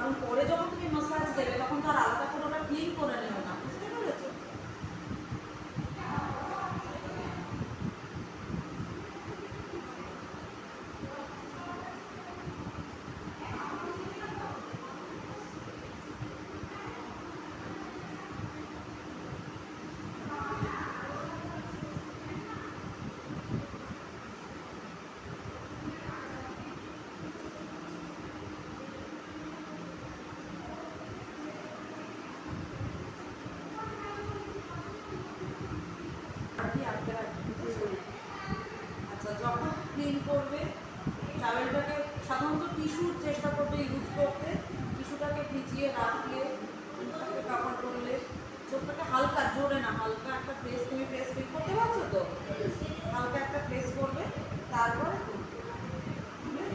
কারণ পরে যখন তুমি মাসাজ দেবে তখন তো আর আলাদা করে ওটা ক্লিন করে নেবে না, বুঝতে পেরেছো? আচ্ছা, যখন ক্লিন করবে টাওয়েলটাকে সাধারণত টিস্যুর চেষ্টা করবে ইউজ করতে, টিস্যুটাকে ভিজিয়ে রাখলে, মুখটাকে কভার করলে, চোখটাকে হালকা, জোরে না, হালকা একটা প্রেস, তুমি প্রেস ফিল করতে পারছো তো, হালকা একটা প্রেস করবে, তারপরে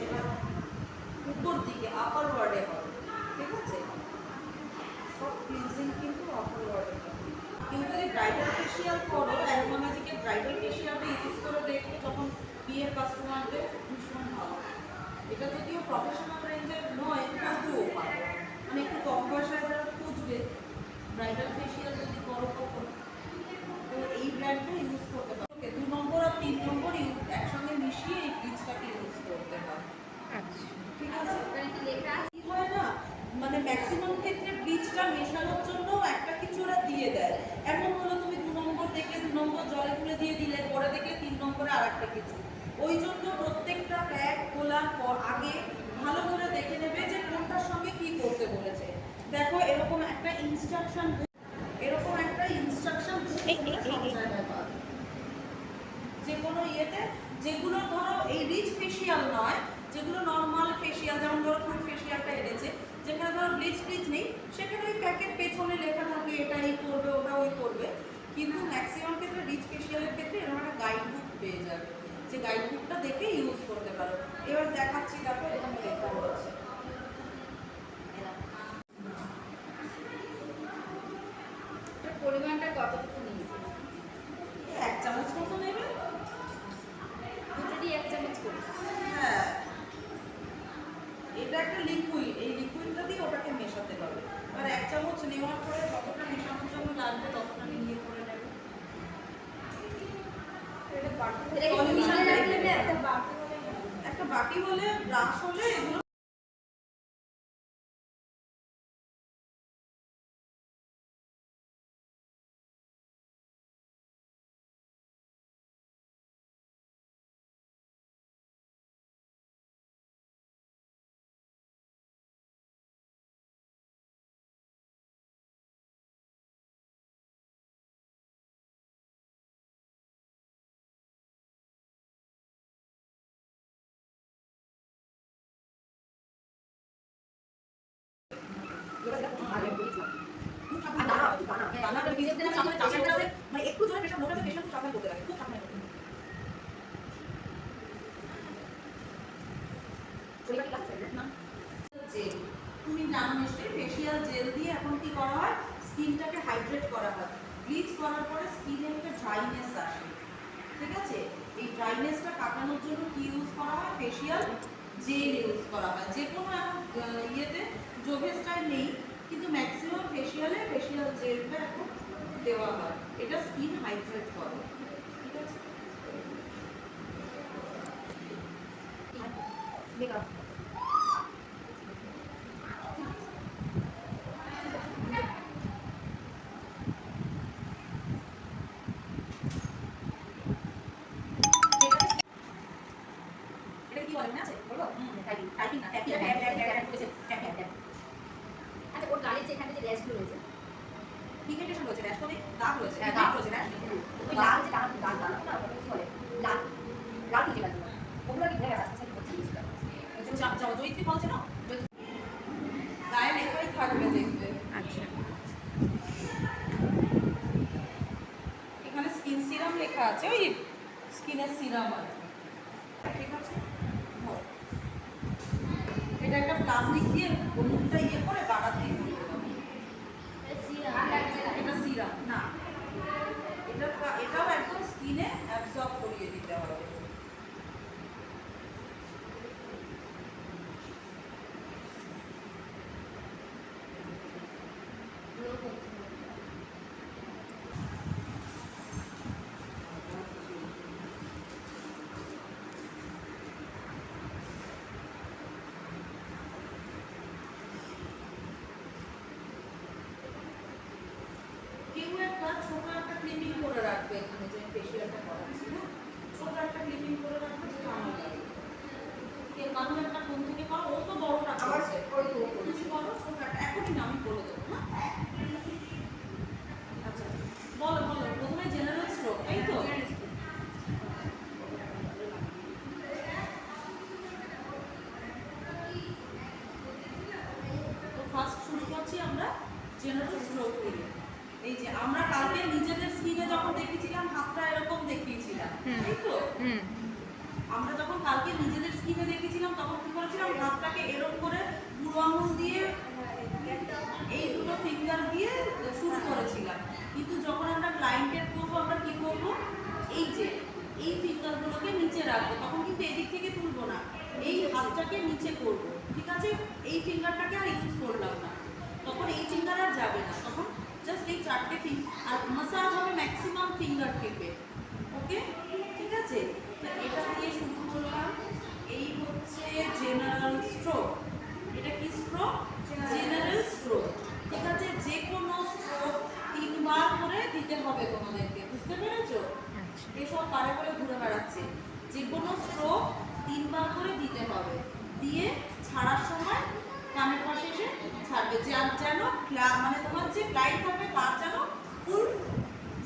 এবার উপর দিকে আপার ওয়ার্ডে হবে, ঠিক আছে? সব ক্লিনজিং কিন্তু আপার ওয়ার্ডে হবে। কিন্তু যদি ব্রাইডাল ফেশিয়াল করো, অ্যারোমাজিকের ব্রাইডাল ফেশিয়ালটা ইউজ করে দেখবে যখন বিয়ের কাস্টমারদের ভীষণ ভালো। এটা যদিও প্রফেশনাল রেঞ্জের নয়, তবুও ভালো, মানে একটু কম পয়সায় যারা খুঁজবে ব্রাইডাল ফেশিয়াল যদি করো কখন, তো এই ব্র্যান্ডটা ইউজ করতে পারো। 2 নম্বর আর 3 নম্বর একসঙ্গে মিশিয়ে এই ব্লিচটাকে ইউজ করতে হয়। আচ্ছা, ঠিক আছে? কি হয় না, মানে ম্যাক্সিমাম ক্ষেত্রে ব্লিচটা মেশানোর জন্য একটা কিছু ওরা দিয়ে দেয়, এমন হলো তুমি 2 নম্বর দেখলে 2 নম্বর জলে গুলে দিয়ে দিলে, পরে দেখলে 3 নম্বরে আর একটা কিছু। ওই জন্য প্রত্যেকটা প্যাক খোলার পর আগে ভালো করে দেখে নেবে যে কোনটার সঙ্গে কি করতে বলেছে। দেখো এরকম একটা ইনস্ট্রাকশন, এরকম একটা ইনস্ট্রাকশন যে কোনো ইয়েতে, যেগুলো ধরো এই রিচ ফেশিয়াল নয়, যেগুলো নর্মাল ফেশিয়াল, যেমন ধরো ফুড ফেশিয়ালটা এনেছে, যেখানে ধরো ব্লিচ ট্লিচ নেই, সেখানে ওই প্যাকের পেছনে লেখা থাকে এটা এই করবে, ওটা ওই করবে। কিন্তু ম্যাক্সিমাম ক্ষেত্রে রিচ ফেশিয়ালের ক্ষেত্রে এরকম একটা গাইড বুক পেয়ে যাবে, যে গাইড বুকটা দেখে ইউজ করতে পারো। এবার দেখাচ্ছি, দেখো এরকম লেখা রয়েছে। পরিমাণটা কতটুকু নিয়েছে? 1 চামচ মতো নেবে, দুটোরই 1 চামচ করে। হ্যাঁ, এটা একটা লিকুইড, এই লিকুইডটা দিয়ে ওটাকে মেশাতে হবে। আর 1 চামচ নেওয়ার পরে যতটা মেশানোর জন্য লাগবে ততটা নিয়ে করে নেবে। একটা বাটি হলে, ব্রাশ হলে, এগুলো একটু জোরে প্রেশার, মোটা প্রেশার খুব সাবধান করতে লাগে, খুব সাবধান করতে লাগে। জেল, তুমি জানো নিশ্চয়ই ফেশিয়াল জেল দিয়ে এখন কি করা হয়, স্কিনটাকে হাইড্রেট করা হয়। ব্লিচ করার পরে স্কিনে একটা ড্রাইনেস আসে, ঠিক আছে? এই ড্রাইনেসটা কাটানোর জন্য কি ইউজ করা হয়, ফেশিয়াল জেল ইউজ করা হয়। যে কোনো এখন ইয়েতে জোভেস্টার নেই, কিন্তু ম্যাক্সিমাম ফেশিয়ালে ফেশিয়াল জেলটা এখন দেওয়া হয়, এটা স্কিন হাইড্রেট করে, ঠিক আছে? মেকআপ এটা কি বলে না, আছে বলো? টাইপিং, টাইপিং না, ট্যাপিং, ট্যাপিং। আচ্ছা, ওর গালের যেখানে যে র্যাশগুলো রয়েছে, পিগমেন্টেশন রয়েছে, র্যাশ তো নেই, দাগ রয়েছে, দাগ দাগ রয়েছে, র্যাশ নেই। ওই লাল যে দাগ দাগ দাগ না, ওটা কি বলে, লাল লাল কি যেটা, ওগুলো কি ভেঙে গেছে, আস্তে আস্তে করছি। জয়িত্রী বলছে না, গায়ে লেখাই থাকবে দেখবে। আচ্ছা, এখানে স্কিন সিরাম লেখা আছে, ওই স্কিনের সিরাম আছে, ঠিক আছে? এটা একটা প্লাস্টিক দিয়ে মুখটা ইয়ে করে গাড়া দিয়ে করতে হবে। এটা সিরাম না, এটাও একদম স্কিনে অ্যাবজর্ব করিয়ে দিতে হবে। ছোট একটা ক্লিপিং করে রাখবে এখানে, যে ফেশিয়ালটা করাচ্ছি না, ছোট একটা ক্লিপিং করে রাখবে, যেটা আমার লাগে। কে কারণ একটা ফোন থেকে করো, ও তো বড়টা আমার করছে, ওই তো তুমি করো ছোট একটা, এখনই না আমি বলে দেবো না। আচ্ছা বলো বলো, প্রথমে জেনারেল স্ট্রোক, তাই তো? তো ফার্স্ট শুরু করছি আমরা জেনারেল স্ট্রোক থেকে। এই যে আমরা কালকে নিজেদের স্কিনে যখন দেখেছিলাম হাতটা এরকম দেখিয়েছিলাম, তাই তো? আমরা যখন কালকে নিজেদের স্কিনে দেখেছিলাম তখন কি করেছিলাম, হাতটাকে এরকম করে বুড়ো আঙুল দিয়ে এই দুটো ফিঙ্গার দিয়ে শুরু করেছিলাম। কিন্তু যখন আমরা ব্লাইন্ডেড করবো আমরা কি করবো, এই যে এই ফিঙ্গারগুলোকে নিচে রাখবো, তখন কিন্তু এদিক থেকে তুলবো না, এই হাতটাকে নিচে করবো, ঠিক আছে? এই ফিঙ্গারটাকে আর ইউজ করলাম না, তখন এই ফিঙ্গার আর যাবে না, তখন জাস্ট এই চারটে ফিঙ্গার, আর মাসাজ হবে ম্যাক্সিমাম ফিঙ্গার টিপে। ওকে, ঠিক আছে? তো এটা দিয়ে শুরু করলাম। এই হচ্ছে জেনারেল স্ট্রোক। এটা কি স্ট্রোক? জেনারেল স্ট্রোক, ঠিক আছে? যে কোনো স্ট্রোক 3 বার করে দিতে হবে তোমাদেরকে, বুঝতে পেরেছো? এসব পারে বলে ঘুরে বেড়াচ্ছে। যে কোনো স্ট্রোক 3 বার করে দিতে হবে, দিয়ে ছাড়ার সময় কানের পাশে এসে ছাড়বে, যেন মানে তোমার যে ক্লায়েন্ট থাকবে তার যেন ফুল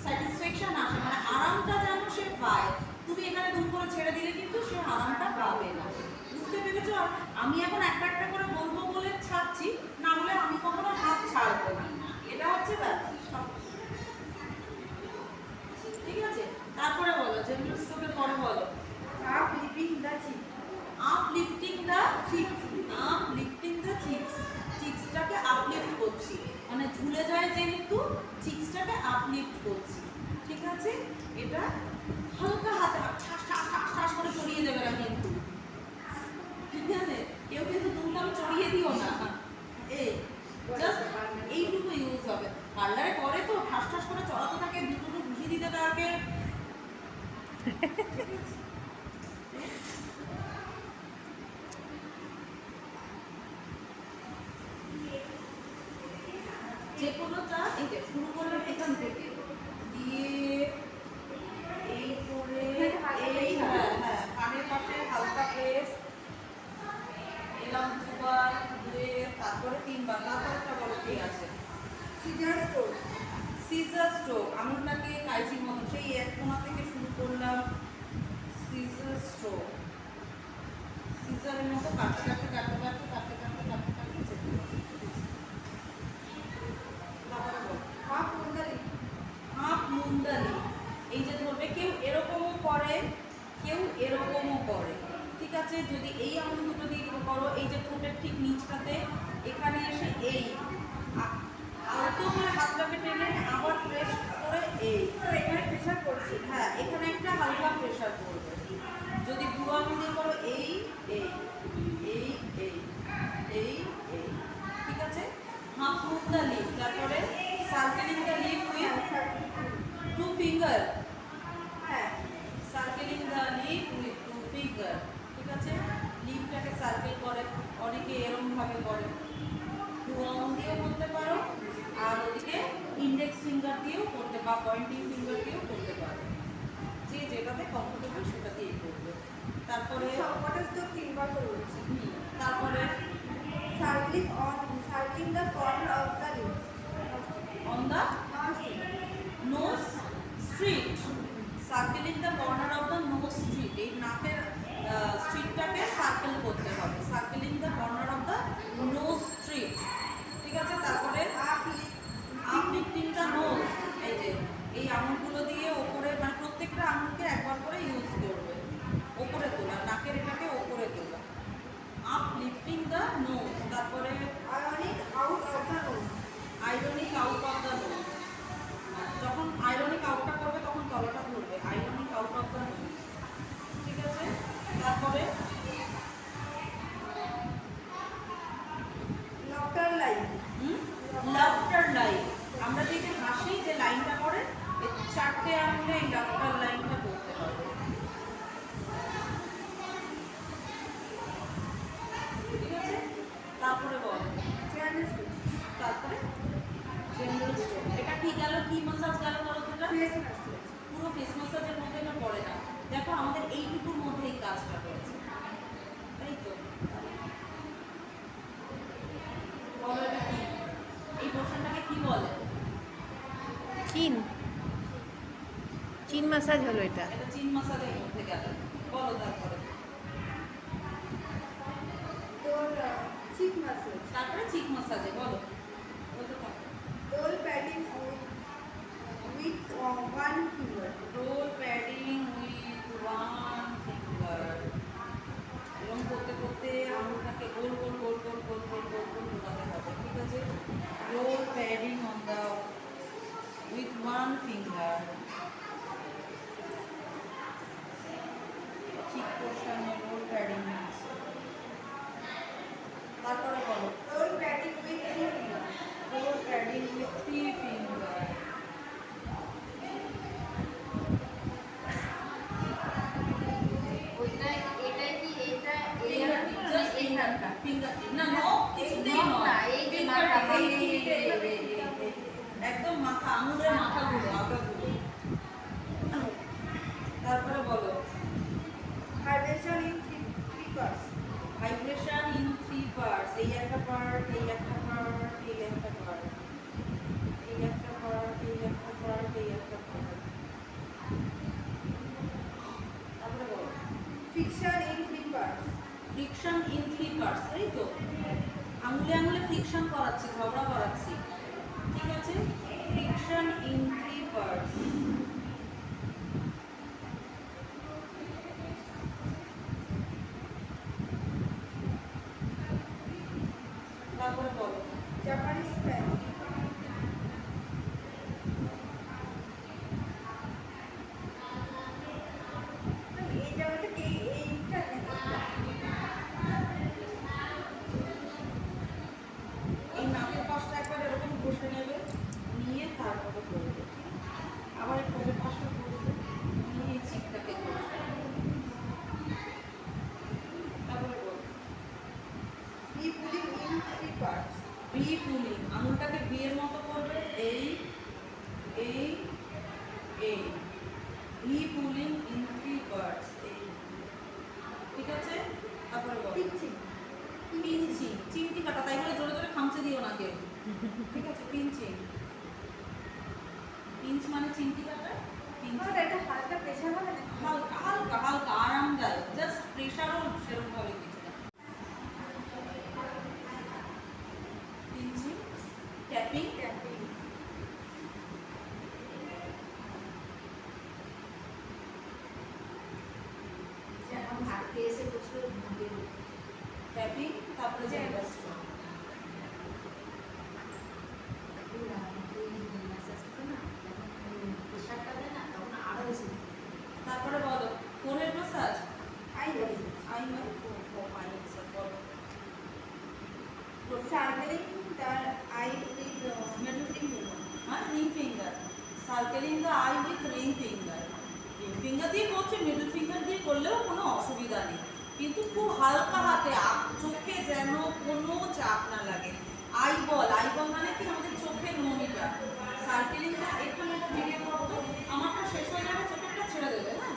স্যাটিসফ্যাকশন আসে, মানে আরামটা যেন সে পায়। তুমি এখানে দুম করে ছেড়ে দিলে কিন্তু সে আরামটা পাবে না, বুঝতে পেরেছো? আর আমি এখন একটা একটা করে বলবো বলে ছাড়ছি, না হলে আমি কখনো হাত ছাড়বো না, এটা হচ্ছে ব্যাপার। ঠিক আছে, তারপরে বলো জেনারেল স্ট্রোকের পরে বলো uplifting the cheek, uplifting the cheeks, uplifting the cheeks, চিক্সটাকে আপলিফট করছি, মানে ঝুলে যায় যেহেতু চিক্সটাকে আপলিফট করছি, ঠিক আছে? এটা হালকা হাতে ঠাস ঠাস ঠাস ঠাস করে চড়িয়ে দেবে না কিন্তু, ঠিক আছে? কেউ কিন্তু দুমদাম চড়িয়ে দিও না, এই জাস্ট এইটুকু ইউজ হবে। পার্লারে করে তো ঠাস ঠাস করে চড়াতে থাকে, দুটো ঘুষি দিতে থাকে। যে কোনোটা এই যে শুরু করলাম এখান থেকে দিয়ে এই করে এই, হ্যাঁ হ্যাঁ, কানের পাশে হালকা প্রেস, এলাম দুবার, দুয়ে, তারপরে 3 বার, তারপরটা বলো কি আছে? scissor stroke, সিজার স্ট্রোক, আঙুলটাকে কাইচির মতো সেই এক কোণা থেকে শুরু করলাম, সিজার স্ট্রোক, সিজারের মতো কাটতে কাটতে কাটতে কাটতে কাটতে কাটতে কাটতে কাটতে যেতে হবে। তারপরে বলো half mundali, হাফ মুন্ডালি, এই যে ধরবে, কেউ এরকমও করে কেউ এরকমও করে, ঠিক আছে? যদি এই আঙুল দুটো দিয়ে করো, এই যে ঠোঁটের ঠিক নিচটাতে এখানে এসে এই আলতো করে হাতটাকে টেনে আবার প্রেস করে এই, তো এখানে প্রেসার করছি, হ্যাঁ এখানে একটা হালকা প্রেসার করবে। যদি বুড়ো আঙুল দিয়ে করো এই এই এই এই এই এই, ঠিক আছে? হাফ মুভ দ্য লিপ, তারপরে circling the lip with 2 finger, হ্যাঁ circling the lip with 2 finger, ঠিক আছে? লিপটাকে সার্কেল করে, অনেকে এরকম ভাবে করে, বুড়ো আঙুল দিয়েও করতে পারো, আর ওদিকে ইন্ডেক্স ফিঙ্গার দিয়েও করতে, বা পয়েন্টিং ফিঙ্গার দিয়েও করতে পারো, যে যেটাতে কমফোর্টেবল সেটা দিয়েই করবে। তারপরে সবকটা স্ট্রোক 3 বার করে বলছি। তারপরে circling the corner of the lip, on the nostril, nose street, circling the corner of the nose street, এই নাকের স্ট্রিটটাকে সার্কেল করতে হবে, circling the corner of the nose street, ঠিক আছে? তারপরে আপলিফটিং দ্য নোজ, এই যে এই আঙুলগুলো দিয়ে ওপরে, মানে প্রত্যেকটা আঙুলকে একবার করে ইউজ করবে, ওপরে তোলা, নাকের এটাকে ওপরে তোলা, আপলিফটিং দ্য নোজ। তারপরে ironic out of the nose, ironic out of the nose, যখন আইরনিক আউটটা করবে তখন তলাটা ধরবে, ironic out of the nose, ঠিক আছে? তারপরে laughter line, লাফটার লাইন, আমরা যে হাসি যে লাইনটা করে এই 4টে আঙুলে এই লাফটার লাইনটা করতে হবে, ঠিক আছে? তারপরে বল general stroke, তারপরে জেনারেল স্ট্রোক, এটা কি গেল, কি মাসাজ গেল বলো তো এটা? Face massage. পুরো ফেস মাসাজের মধ্যে এটা পড়ে না। দেখো আমাদের এইটুকুর মধ্যে এই কাজটা করেছে, তাই তো? বলো এটা কি, এই পোর্শনটাকে কি বলে? চিন চিন মাসাজ হলো এটা। এটা চিন মাসাজের মধ্যে গেল। বলো তারপরে। তোর চিক ম্যাসাজ। তারপরে চিক মাসাজে বলো, বলতে থাকো। Roll padding with one finger. Roll padding with one finger. এরকম করতে করতে আঙুলটাকে গোল গোল গোল গোল গোল গোল গোল গোল ঘোরাতে হবে, ঠিক আছে? Roll padding on the with one finger. ঠিক পোর্শনে রোল প্যাডিং আছে। তারপরে বলো roll padding with three finger. Roll padding with three finger. ওইটা এটা কি এটা জাস্ট ফিঙ্গারটা, ফিঙ্গারটি না, নো কিছুতেই নয়। এই যে মাথা, একদম মাথা, আঙুলের মাথাগুলো, আগাগুলো। তারপরে বলো vibration in three parts. Vibration in three parts. এই একটা পার্ট, এই একটা পার্ট, এই একটা পার্ট, এই একটা পার্ট, এই একটা পার্ট, এই একটা পার্ট। তারপরে বলো fiction in three parts. Friction in three parts, তাই তো? আঙুলে আঙুলে ফ্রিকশন করাচ্ছি, ঝগড়া করাচ্ছি, ঠিক আছে? Friction in three parts. তারপরে বলো জাপানিজ ফ্যান। এই জায়গাটা কি এইটা এই নাকের পাশটা একবার এরকম ঘষে নেবে, নিয়ে তারপরে করবে, ঠিক আছে? আবার এই ঠোঁটের পাশটা করবে, নিয়ে এই চিকটাকে ঘষে নেবে। তারপরে বলো V pulling in three parts. V pulling, আঙুলটাকে ভি এর মতো করবে, এই এই এই। V pulling in three parts, এই, ঠিক আছে? তারপরে বলো পিচিং। পিঞ্চিং, চিমটি কাটা, তাই বলে জোরে জোরে খামচে দিও না কেউ, ঠিক আছে? পিঞ্চিং, পিঞ্চ মানে চিমটি কাটা, পিঞ্চ। আর এটা হালকা প্রেশার হবে না? হালকা হালকা হালকা আরামদায়ক, জাস্ট প্রেশারও সেরকম ভাবে কিছু না। Pinching, tapping, tapping. যেমন হাতে এসে বসলো ঘুমিয়ে গেল। ট্যাপিং, তারপরে জেনারেল স্ট্রোক। তারপরে বলো ফোনের মাসাজ। আই আই মানে ফোন, আই মাসাজ বলো। Circling the eye with middle finger. হ্যাঁ, ring finger. Circling the eye with ring finger. Ring finger দিয়ে করছে, মিডল ফিঙ্গার দিয়ে করলেও কোনো অসুবিধা নেই, কিন্তু খুব হালকা হাতে, চোখে যেন কোনো চাপ না লাগে। আইবল, আইবল মানে কি আমাদের চোখের মনিটা। সার্কেলিংটা এখানে একটা ভিডিও করতো, আমারটা শেষ হয়ে যাবে, চোখেরটা ছেড়ে দেবে। হ্যাঁ,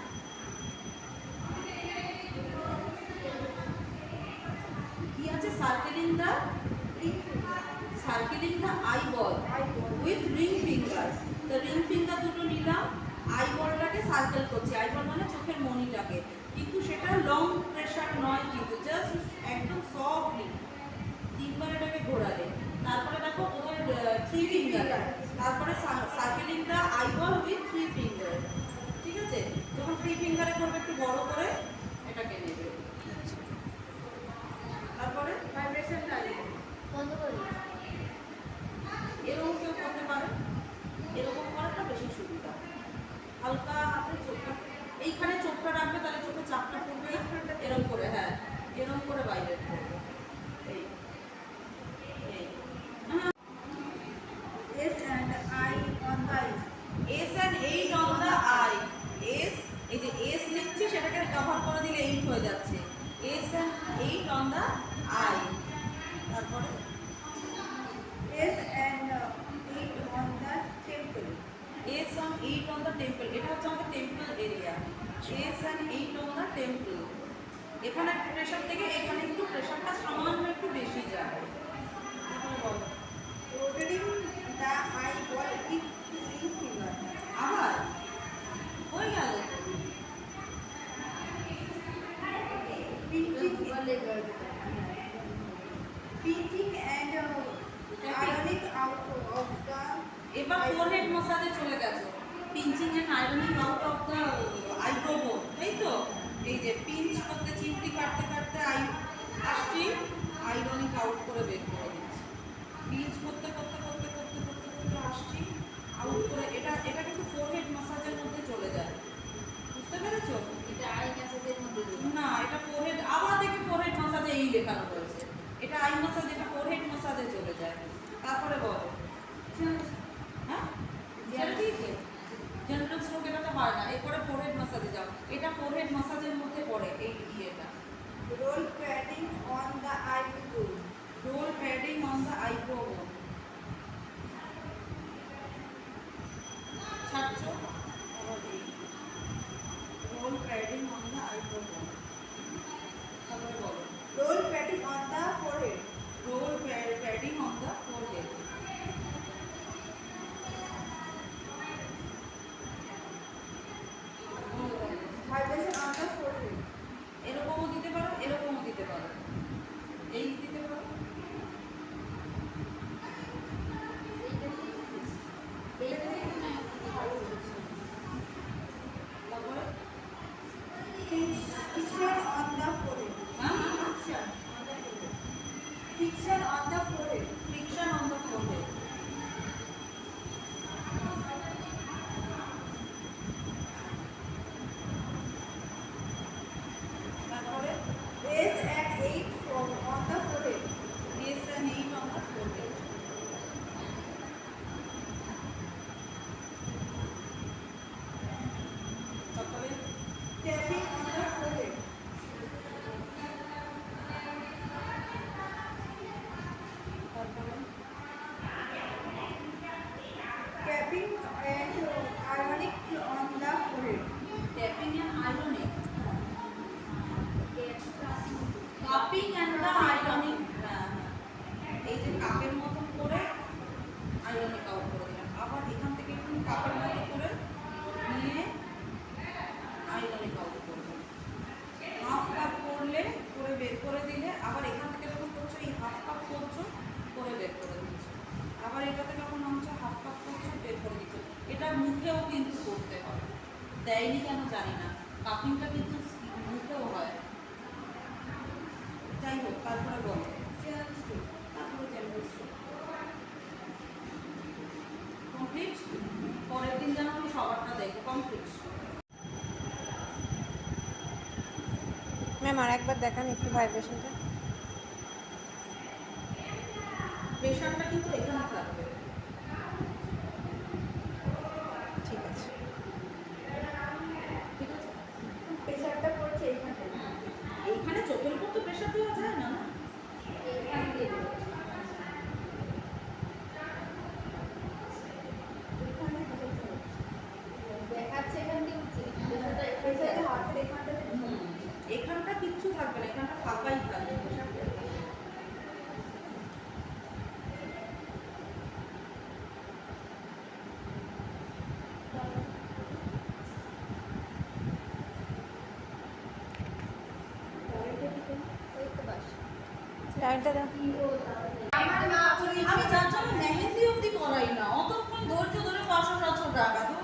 কি আছে? Circling the eyeball with ring finger. তো রিং ফিঙ্গার দুটো নিলাম, আইবলটাকে সার্কেল করছি, আইবল মানে চোখের মনিটাকে, কিন্তু সেটা লং প্রেশার নয়, কিন্তু জাস্ট একদম সফটলি তিনবার এটাকে ঘোরালে। তারপরে দেখো ওদের থ্রি ফিঙ্গার, তারপরে circling the eyeball with three finger, ঠিক আছে? যখন থ্রি ফিঙ্গারে করবে একটু বড় করে এটাকে নেবে। তারপরে ভাইব্রেশন লাগে বন্ধ করে দিই। এরকম কেউ করতে পারে, এরকম করাটা বেশি সুবিধা। হালকা হাতে চোখটা, এইখানে চোখটা রাখবে, তাহলে চোখে চাপটা পড়বে না, এরকম করে, হ্যাঁ এরকম করে বাইরে করবে, এই এই। S and I on the eyes. S and eight on the eye. S, এই যে এস লিখছি সেটাকে কভার করে দিলে এইট হয়ে যাচ্ছে। S and eight on the eye. তারপরে S and eight on the temple. 8 on the temple, এটা হচ্ছে আমাদের temple area, chest and 8 on the temple। এখানে প্রেশার থেকে এখানে একটু প্রেশারটা সামান্য একটু বেশি যায়। Rotating the eyeball with ring finger. আবার হয়ে গেল। Pinching and ironing out of the এবার ফোরহেড মাসাজে চলে গেছে, pinching and ironing out of the eyebrow bone, তাই তো? এই যে পিঞ্চ করতে চিমটি কাটতে কাটতে আসছি, আয়রনিং আউট করে বের করে দিচ্ছি, পিঞ্চ করতে করতে করতে করতে করতে করতে আসছি আউট করে। এটা এটা কিন্তু ফোরহেড মাসাজের মধ্যে চলে যায়, বুঝতে পেরেছো? এটা আই ম্যাসাজের মধ্যে না, এটা ফোরহেড, আবার দেখি ফোরহেড মাসাজে এই লেখানো রয়েছে, এটা আই মাসাজ, এটা ফোরহেড মাসাজে চলে যায়। তারপরে বলো, হ্যাঁ জেনারেল স্ট্রোক এটাতে হয় না, এরপরে ফোরহেড মাসাজে যাও, এটা ফোরহেড মাসাজের মধ্যে পড়ে এই ইয়েটা। roll padding on the eyebrow. Roll padding on the eyebrow bone, ছাড়ছো আবার এই roll padding on the eyebrow bone. তারপরে বলো Roll padding on the forehead. Roll padding on the forehead. Vibration on the forehead. এরকমও দিতে পারো, এরকমও দিতে পারো, এই দিতে পারো। তারপরে Fiction on the forehead. হ্যাঁ Fiction on the forehead. Friction on the forehead. তারপরে S and 8 on the forehead. yes and 8 on the forehead। তারপরে Tapping on the forehead. তারপরে Tapping and ironic on the forehead. Tapping and ironing, cupping and the ironing. এই যে কাপের মতন করে ironic out করে দিলাম, আবার এখান থেকে একটু কাপের মতো করে নিয়ে আয়রনিক আউট করে দিলাম। হাফ কাপ করলে করে বের করে দিলে, আবার এখান থেকে যখন করছো এই হাফ কাপ করছো করে বের করে দিচ্ছ, আবার এটাতে যখন নামছো হাফ কাপ করছো বের করে দিচ্ছ। এটা মুখেও কিন্তু করতে হয়, দেয়নি কেন জানি না, কাপিংটা কিন্তু মুখেও হয়। যাই হোক, তারপরে বলো তারপরে জেনারেল স্ট্রোক কমপ্লিট। পরের দিন যেন আমি সবারটা দেখবো কমপ্লিট। ম্যাম আর একবার দেখান একটু ভাইব্রেশনটা। প্রেশারটা কিন্তু এখানে থাকবে, ঠিক আছে। ঠিক আছে? প্রেশারটা পড়ছে এখানে। এইখানে চোখের উপর তো প্রেশার দেওয়া যায় না, না? এখানে দিয়ে দেবো। এখানে প্রেশার দেখাচ্ছে এখান দিয়ে উঠছে, প্রেশারটা এখানে প্রেশারটা হাতের এখানটাতে এখানটা কিচ্ছু থাকবে না, এখানটা ফাঁকাই থাকবে প্রেশারটা। লাইনটা দাও। আমি যার জন্য মেহেন্দি অব্দি করাই না, অতক্ষণ ধৈর্য ধরে 500-700 টাকা তো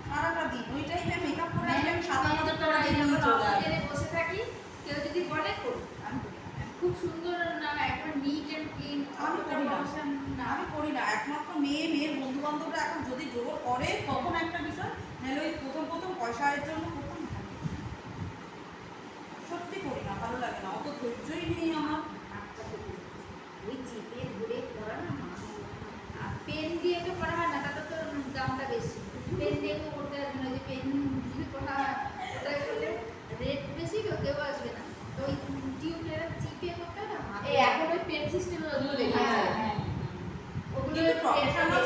সারাটা দিন ওই টাইমে মেকআপ করে আসলে আমি 7,000 টাকা দিয়ে নিয়ে চলে আসি। বসে থাকি, কেউ যদি বলে করুন, আমি করি। খুব সুন্দর না, একবার নিট এন্ড ক্লিন। আমি করি না, আমি করি না, একমাত্র মেয়ের বন্ধু বান্ধবরা এখন যদি জোর করে তখন একটা বিষয়, নাহলে ওই প্রথম প্রথম পয়সার জন্য প্রথম সত্যি করি না, ভালো লাগে না, অত ধৈর্যই নেই আমার। ওই জিপে ঘুরে করা না, আর পেন দিয়ে তো করা হয় না, তাতে তো দামটা বেশি। পেন দিয়ে তো করতে আসবে না, যে পেন দিয়ে করা হয় ওটা করলে রেট বেশি, কেউ আসবে না। তো ওই টিউবটা চিপে করতে হয় না, এই এখন ওই পেন সিস্টেম ওগুলো দেখেছে, ওগুলো কিন্তু professional